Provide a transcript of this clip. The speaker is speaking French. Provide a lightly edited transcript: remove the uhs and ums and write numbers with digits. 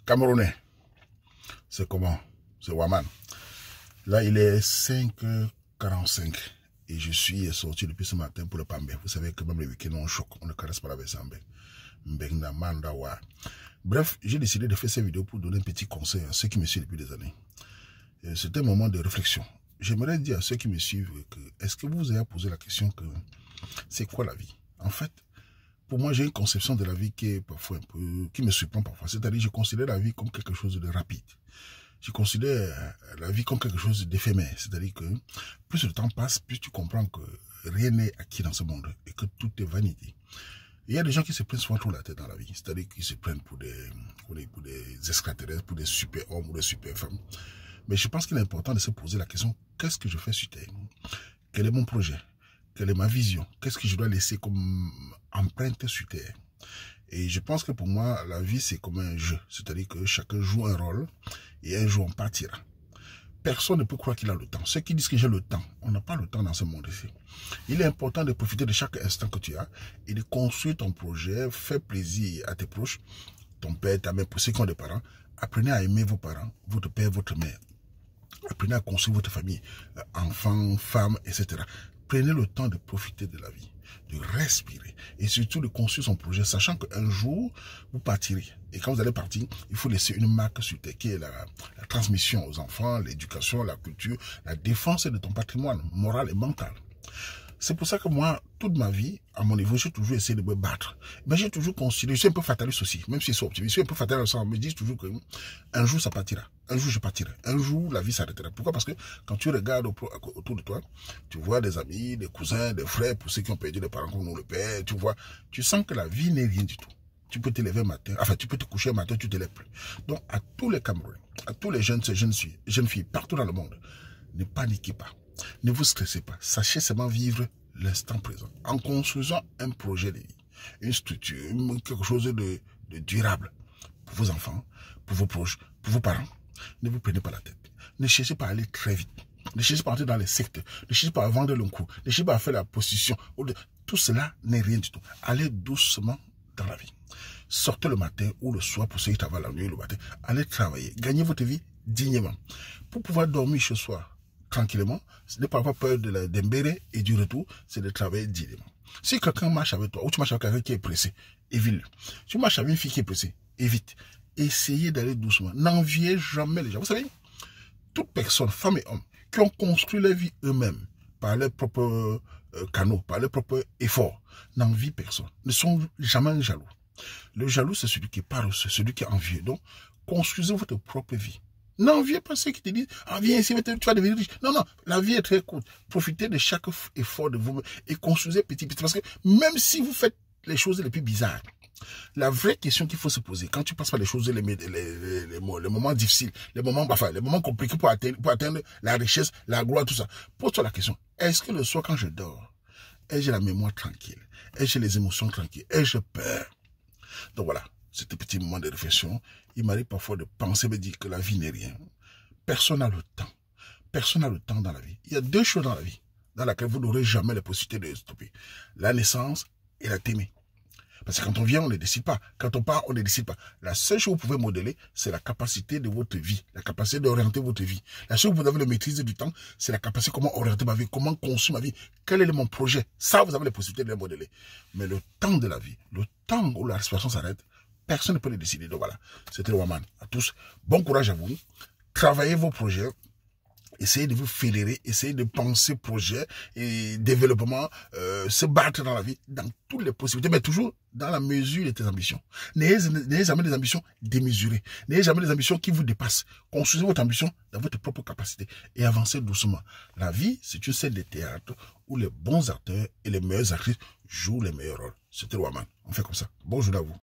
Camerounais, c'est comment? C'est Waman. Là, il est 5h45 et je suis sorti depuis ce matin pour le Pambé. Vous savez que même le week-end, on choque, on ne caresse pas la vaisselle. Bref, j'ai décidé de faire cette vidéo pour donner un petit conseil à ceux qui me suivent depuis des années. C'est un moment de réflexion. J'aimerais dire à ceux qui me suivent que est-ce que vous vous avez posé la question que c'est quoi la vie? En fait, pour moi, j'ai une conception de la vie qui est parfois un peu, qui me surprend parfois. C'est-à-dire, je considère la vie comme quelque chose de rapide. Je considère la vie comme quelque chose d'éphémère. C'est-à-dire que plus le temps passe, plus tu comprends que rien n'est acquis dans ce monde et que tout est vanité. Il y a des gens qui se prennent souvent trop la tête dans la vie. C'est-à-dire qu'ils se prennent pour des extraterrestres, pour des super-hommes ou des super-femmes. Mais je pense qu'il est important de se poser la question, qu'est-ce que je fais sur Terre? Quel est mon projet? Quelle est ma vision? Qu'est-ce que je dois laisser comme empreinte sur Terre? Et je pense que pour moi, la vie, c'est comme un jeu. C'est-à-dire que chacun joue un rôle et un jour on partira. Personne ne peut croire qu'il a le temps. Ceux qui disent que j'ai le temps, on n'a pas le temps dans ce monde ici. Il est important de profiter de chaque instant que tu as et de construire ton projet, faire plaisir à tes proches, ton père, ta mère, pour ceux qui ont des parents. Apprenez à aimer vos parents, votre père, votre mère. Apprenez à construire votre famille, enfants, femmes, etc. Prenez le temps de profiter de la vie, de respirer et surtout de construire son projet, sachant qu'un jour, vous partirez. Et quand vous allez partir, il faut laisser une marque sur terre qui est la transmission aux enfants, l'éducation, la culture, la défense de ton patrimoine moral et mental. C'est pour ça que moi, toute ma vie, à mon niveau, j'ai toujours essayé de me battre. Mais j'ai toujours considéré, je suis un peu fataliste aussi, même si c'est optimiste, je suis un peu fataliste, on me dit toujours qu'un jour ça partira, un jour je partirai, un jour la vie s'arrêtera. Pourquoi? Parce que quand tu regardes autour de toi, tu vois des amis, des cousins, des frères, pour ceux qui ont perdu des parents comme nous le père, tu sens que la vie n'est rien du tout. Tu peux te lever un matin, enfin tu peux te coucher un matin, tu ne te lèves plus. Donc à tous les Camerounais, à tous les jeunes filles, partout dans le monde, ne paniquez pas. Ne vous stressez pas. Sachez seulement vivre l'instant présent. En construisant un projet de vie, une structure, quelque chose de durable pour vos enfants, pour vos proches, pour vos parents. Ne vous prenez pas la tête. Ne cherchez pas à aller très vite. Ne cherchez pas à entrer dans les sectes. Ne cherchez pas à vendre le coup. Ne cherchez pas à faire la position. Tout cela n'est rien du tout. Allez doucement dans la vie. Sortez le matin ou le soir pour ceux qui travaillent la nuit ou le matin. Allez travailler. Gagnez votre vie dignement. Pour pouvoir dormir ce soir tranquillement, ce n'est pas avoir peur de la d'embêter et du retour, c'est de travailler dignement. Si quelqu'un marche avec toi, ou tu marches avec quelqu'un qui est pressé, évite-le. Si tu marches avec une fille qui est pressée, évite. Essayez d'aller doucement. N'enviez jamais les gens. Vous savez, toute personne, femmes et hommes, qui ont construit leur vie eux-mêmes, par leurs propres canaux, par leurs propres efforts, n'envient personne. Ne sont jamais jaloux. Le jaloux, c'est celui qui parle, c'est celui qui est envieux. Donc, construisez votre propre vie. N'enviez pas ceux qui te disent, ah, viens ici, tu vas devenir riche. Non, non, la vie est très courte. Profitez de chaque effort de vous et construisez petit. Parce que même si vous faites les choses les plus bizarres, la vraie question qu'il faut se poser, quand tu passes par les choses, les moments difficiles, les moments compliqués pour atteindre la richesse, la gloire, tout ça, pose-toi la question, est-ce que le soir quand je dors, ai-je la mémoire tranquille? Ai-je les émotions tranquilles? Ai-je peur? Donc voilà. C'était un petit moment de réflexion. Il m'arrive parfois de penser, me dire que la vie n'est rien. Personne n'a le temps. Personne n'a le temps dans la vie. Il y a deux choses dans la vie dans laquelle vous n'aurez jamais la possibilité de stopper. La naissance et la t'aimer. Parce que quand on vient, on ne décide pas. Quand on part, on ne décide pas. La seule chose que vous pouvez modeler, c'est la capacité de votre vie. La capacité d'orienter votre vie. La seule chose que vous avez la maîtrise du temps, c'est la capacité de comment orienter ma vie, comment construire ma vie. Quel est mon projet? Ça, vous avez la possibilité de le modeler. Mais le temps de la vie, le temps où la respiration s'arrête, personne ne peut le décider. Donc voilà, c'était le Waman. À tous, bon courage à vous. Travaillez vos projets. Essayez de vous fédérer. Essayez de penser projet et développement. Se battre dans la vie, dans toutes les possibilités. Mais toujours dans la mesure de tes ambitions. N'ayez jamais des ambitions démesurées. N'ayez jamais des ambitions qui vous dépassent. Construisez votre ambition dans votre propre capacité. Et avancez doucement. La vie, c'est une scène de théâtre où les bons acteurs et les meilleures actrices jouent les meilleurs rôles. C'était le Waman. On fait comme ça. Bonjour à vous.